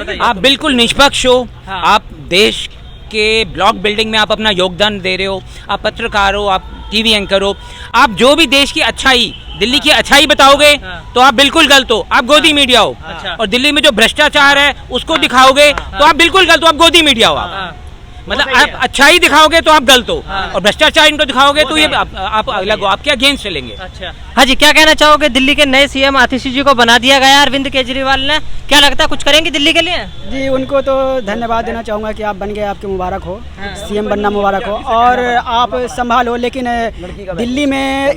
आप बिल्कुल निष्पक्ष हो। हाँ। आप देश के ब्लॉक बिल्डिंग में आप अपना योगदान दे रहे हो, आप पत्रकार हो, आप टीवी एंकर हो, आप जो भी देश की अच्छाई, दिल्ली की अच्छाई बताओगे तो आप बिल्कुल गलत हो, आप गोदी मीडिया हो। और दिल्ली में जो भ्रष्टाचार है उसको दिखाओगे तो आप बिल्कुल गलत हो, आप गोदी मीडिया हो। आप मतलब आप अच्छाई दिखाओगे तो आप गलत हो, और भ्रष्टाचार इनको दिखाओगे तो ये आप अलग हो, आप क्या अगेंस्ट चलेंगे। अच्छा, हाँ जी, क्या कहना चाहोगे? दिल्ली के नए सीएम आतिशी जी को बना दिया गया अरविंद केजरीवाल ने, क्या लगता है कुछ करेंगे दिल्ली के लिए? जी, उनको तो धन्यवाद देना चाहूँगा कि आप बन गए, आपके मुबारक हो, सीएम बनना मुबारक हो, और आप संभालो। लेकिन दिल्ली में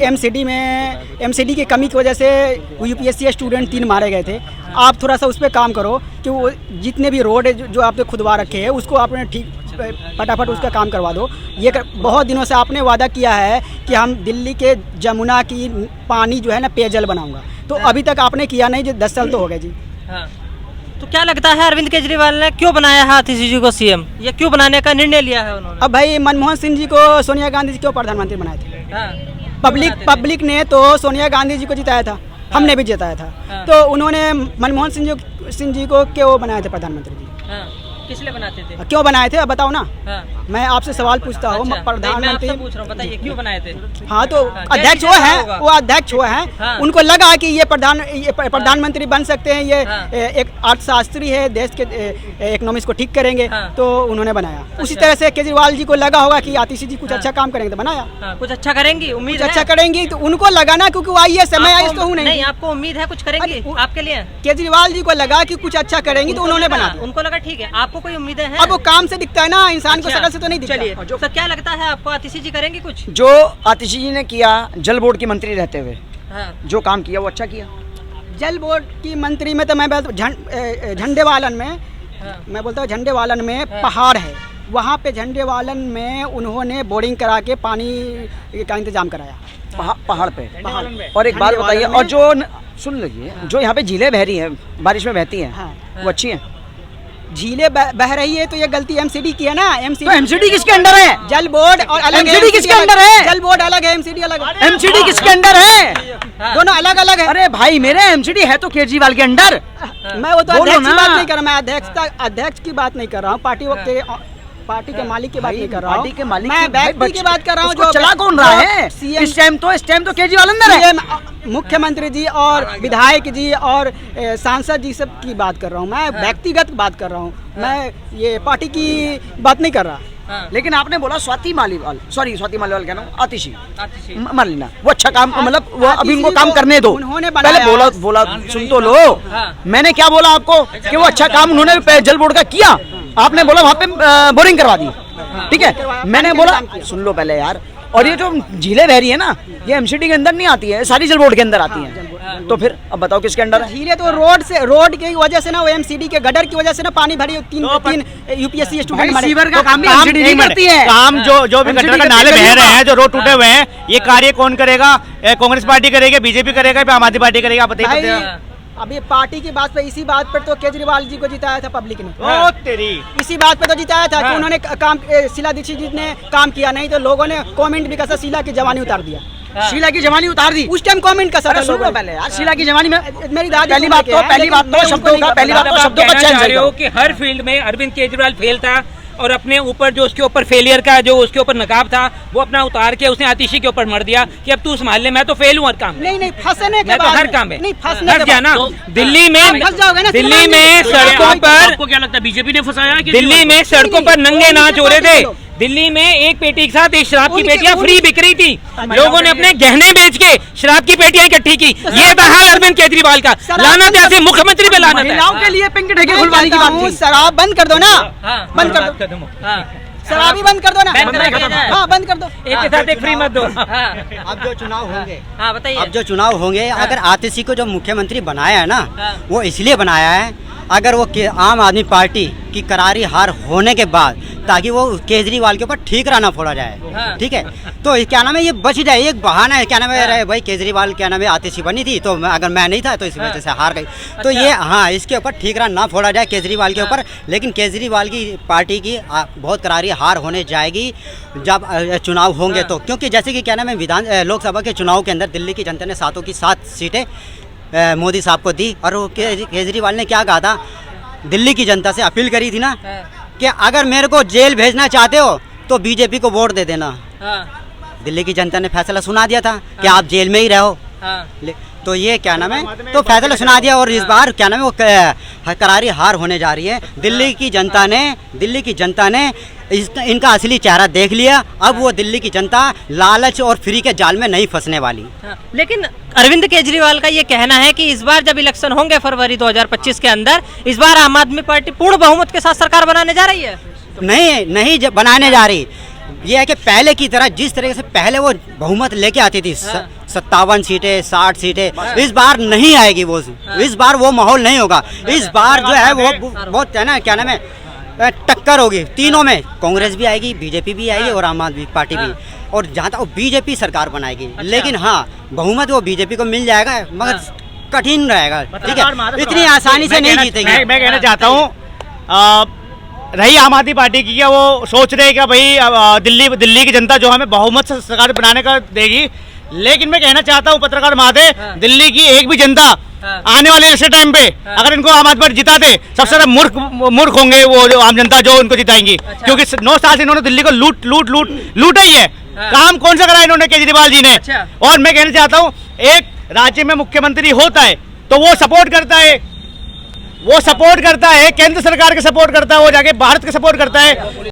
एमसीडी की कमी की वजह से यूपीएससी स्टूडेंट 3 मारे गए थे। आप थोड़ा सा उस पर काम करो कि वो जितने भी रोड जो आपने खुदवा रखे हैं उसको आपने ठीक फटाफट उसका काम करवा दो। बहुत दिनों से आपने वादा किया है कि हम दिल्ली के जमुना की पानी जो है ना पेयजल बनाऊंगा, तो अभी तक आपने किया नहीं, जो 10 साल तो हो गए जी। हाँ। तो क्या लगता है अरविंद केजरीवाल ने क्यों बनाया है आतिशी जी को सीएम, या क्यों बनाने का निर्णय लिया है उन्होंने? अब भाई मनमोहन सिंह जी को सोनिया गांधी जी क्यों प्रधानमंत्री बनाए थे? हाँ। पब्लिक ने तो सोनिया गांधी जी को जिताया था, हमने भी जिताया था। हाँ। तो उन्होंने मनमोहन सिंह जी को क्यों बनाए थे प्रधानमंत्री जी? हाँ। किस लिए बनाते थे? क्यों बनाए थे अब बताओ ना। हाँ। मैं आपसे सवाल पूछता हूँ। अच्छा, प्रधानमंत्री मैं पूछ रहा हूँ, बताइए क्यों बनाए थे? हाँ, तो अध्यक्ष वो अध्यक्ष वो हैं। हाँ। उनको लगा कि ये प्रधानमंत्री बन सकते हैं, ये एक अर्थशास्त्री है, देश के इकोनॉमिक्स को ठीक करेंगे। हाँ। तो उन्होंने बनाया। अच्छा। उसी तरह से केजरीवाल जी को लगा होगा कि आतिशी जी कुछ अच्छा काम करेंगे तो बनाया। कुछ अच्छा करेंगी, उम्मीद अच्छा करेंगी तो उनको लगा ना, क्योंकि वो आईएएस है, मैं आईएएस तो हूँ नहीं। आपको उम्मीद है कुछ करेंगी आपके लिए? केजरीवाल जी को लगा कि कुछ अच्छा करेंगी तो उन्होंने बना, उनको लगा ठीक है। आपको कोई उम्मीदें हैं? अब वो काम से दिखता है ना, इंसान को शकल से तो नहीं दिखता। चलिए, तो क्या लगता है आपको आतिशी जी करेंगे कुछ? जो आतिशी जी ने किया जल बोर्ड की मंत्री रहते हुए, जो काम किया वो अच्छा किया। जल बोर्ड की मंत्री में तो मैं झंडेवालन में, मैं बोलता हूँ झंडेवालन में पहाड़ है, वहाँ पे झंडेवालन में उन्होंने बोरिंग करा के पानी का इंतजाम कराया पहाड़ पे। और एक बात बताइए, और जो सुन लीजिए, जो यहाँ पे झीलें बह रही हैं, बारिश में बहती हैं, वो अच्छी हैं? झीलें बह रही है तो ये गलती एमसीडी की है ना। एमसीडी किसके अंडर है? जल बोर्ड और अलग, एमसीडी किसके अंडर है? जल बोर्ड अलग है, एमसीडी अलग है। एमसीडी किसके अंडर है? दोनों अलग अलग है। अरे भाई मेरे, एमसीडी है तो केजरीवाल के अंडर। मैं वो तो अध्यक्ष की बात नहीं कर रहा, मैं अध्यक्ष की बात नहीं कर रहा हूँ, पार्टी के मालिक की बात नहीं कर रहा हूँ, पार्टी के मालिक मैं व्यक्ति की बात कर रहा हूँ। जो चला कौन रहा है इस टाइम तो केजरीवाल अंदर है। मुख्यमंत्री जी और विधायक जी और सांसद जी सब की बात कर रहा हूँ, मैं व्यक्तिगत बात कर रहा हूँ, मैं ये पार्टी की बात नहीं कर रहा। लेकिन आपने बोला स्वाति मालीवाल कह रहा हूँ, आतिशी मान लेना, वो अच्छा काम, मतलब वो अभी उनको काम करने दो। उन्होंने पहले बोला सुन तो लो। मैंने क्या बोला आपको कि वो अच्छा काम उन्होंने जल बोर्ड का किया, आपने बोला वहाँ पे बोरिंग करवा दी, ठीक है। मैंने बोला सुन लो पहले यार। और ये जो झीलें बह रही है ना, ये एमसीडी के अंदर नहीं आती है, सारी जल बोर्ड के अंदर आती हैं। तो फिर अब बताओ किसके अंदर है? झीलें तो रोड की वजह से ना, वो एमसीडी के गटर की वजह से ना पानी भरी, तीन यूपीएससी स्टूडेंट मरे। सीवर का काम भी एमसीडी नहीं करती है। काम जो भी गटर का नाले बह रहे हैं, जो रोड टूटे हुए हैं, ये कार्य कौन करेगा? कांग्रेस पार्टी करेगी, बीजेपी करेगा, आम आदमी पार्टी करेगी? आप बताइए। अभी पार्टी की बात पे, इसी बात पर तो केजरीवाल जी को जिताया था पब्लिक ने। ओ तेरी, इसी बात पे तो जिताया था कि उन्होंने काम, शीला दीक्षित जी ने काम किया, नहीं तो लोगों ने कमेंट भी कसा, शीला की जवानी उतार दिया। शीला की जवानी उतार दी उस टाइम कमेंट कसा था लोगों ने। पहले यार शीला की जवानी में मेरी दादी, पहली बात तो शब्दों का चेंज हो कि हर फील्ड में अरविंद केजरीवाल फेल था, और अपने ऊपर जो उसके ऊपर फेलियर का जो उसके ऊपर नकाब था वो अपना उतार के उसने आतिशी के ऊपर मर दिया कि अब तू संभाल ले, मैं तो फेल हूँ हर काम में। नहीं फंसने के मैं तो बाद हर काम में नहीं फंसने फंस गया ना। दिल्ली में सड़कों पर आपको क्या लगता है बीजेपी ने फंसाया? दिल्ली में सड़कों पर नंगे नाच हो रहे थे। दिल्ली में एक पेटी के साथ एक शराब की पेटियां फ्री बिक रही थी, लोगों ने अपने गहने बेच के शराब की पेटियां इकट्ठी की। ये था हाल अरविंद केजरीवाल का। लानत है, मुख्यमंत्री पे लानत है। महिलाओं के लिए पिंक ठेके खुलवाने की बात थी। शराब बंद कर दो ना, बंद कर दो, शराबी बंद कर दो ना, हाँ बंद कर दो, एक के साथ एक फ्री मत दो। अब जो चुनाव होंगे, हाँ बताइए। अब जो चुनाव होंगे, अगर आतिशी को जो मुख्यमंत्री बनाया है ना, वो इसलिए बनाया है, अगर वो आम आदमी पार्टी की करारी हार होने के बाद ताकि वो केजरीवाल के ऊपर ठीक रहना फोड़ा जाए, ठीक है, तो क्या नाम है, ये बच जाए, एक बहाना है, क्या नाम है, भाई केजरीवाल क्या नाम है आतिशी बनी थी, तो अगर मैं नहीं था तो इस वजह से हार गई। तो ये हाँ, इसके ऊपर ठीक रहना ना फोड़ा जाए केजरीवाल के ऊपर। लेकिन केजरीवाल की पार्टी की बहुत करारी हार होने जाएगी जब चुनाव होंगे तो, क्योंकि जैसे कि क्या नाम है, लोकसभा के चुनाव के अंदर दिल्ली की जनता ने 7 की 7 सीटें मोदी साहब को दी, और वो केजरीवाल ने क्या कहा था दिल्ली की जनता से अपील करी थी ना कि अगर मेरे को जेल भेजना चाहते हो तो बीजेपी को वोट दे देना। दिल्ली की जनता ने फैसला सुना दिया था कि आप जेल में ही रहो। तो ये क्या नाम है, तो फैसला सुना दिया और इस बार क्या नाम है, वो करारी हार होने जा रही है। दिल्ली की जनता ने इनका असली चेहरा देख लिया। अब वो दिल्ली की जनता लालच और फ्री के जाल में नहीं फंसने वाली। लेकिन अरविंद केजरीवाल का ये कहना है कि इस बार जब इलेक्शन होंगे फरवरी 2025 के अंदर, इस बार आम आदमी पार्टी पूर्ण बहुमत के साथ सरकार बनाने जा रही है। नहीं बनाने जा रही। ये है कि पहले की तरह जिस तरीके से पहले वो बहुमत लेके आती थी 57 सीटें 60 सीटें, इस बार नहीं आएगी वो। इस बार वो माहौल नहीं होगा। इस बार जो है वो बहुत है ना, क्या नाम है, टक्कर होगी तीनों में। कांग्रेस भी आएगी, बीजेपी भी आएगी और आम आदमी पार्टी भी। और जहाँ तक बीजेपी सरकार बनाएगी। लेकिन हाँ, बहुमत वो बीजेपी को मिल जाएगा, मगर कठिन रहेगा। ठीक है, इतनी आसानी से नहीं जीतेंगे। मैं कहना चाहता हूँ, रही आम आदमी पार्टी की, क्या वो सोच रहे हैं कि भाई दिल्ली की जनता जो हमें बहुमत से सरकार बनाने का देगी। लेकिन मैं कहना चाहता हूँ पत्रकार महोदय, दिल्ली की एक भी जनता आने वाले इलेक्शन टाइम पे अगर इनको आम आदमी पार्टी जिताते, सबसे ज्यादा मूर्ख होंगे वो जो आम जनता जो उनको जिताएंगी। क्योंकि 9 साल से इन्होंने दिल्ली को लूटा ही है। काम कौन सा करा इन्होंने केजरीवाल जी ने। और मैं कहना चाहता हूँ, एक राज्य में मुख्यमंत्री होता है तो वो सपोर्ट करता है, केंद्र सरकार के सपोर्ट करता है, वो जाके भारत के सपोर्ट करता है।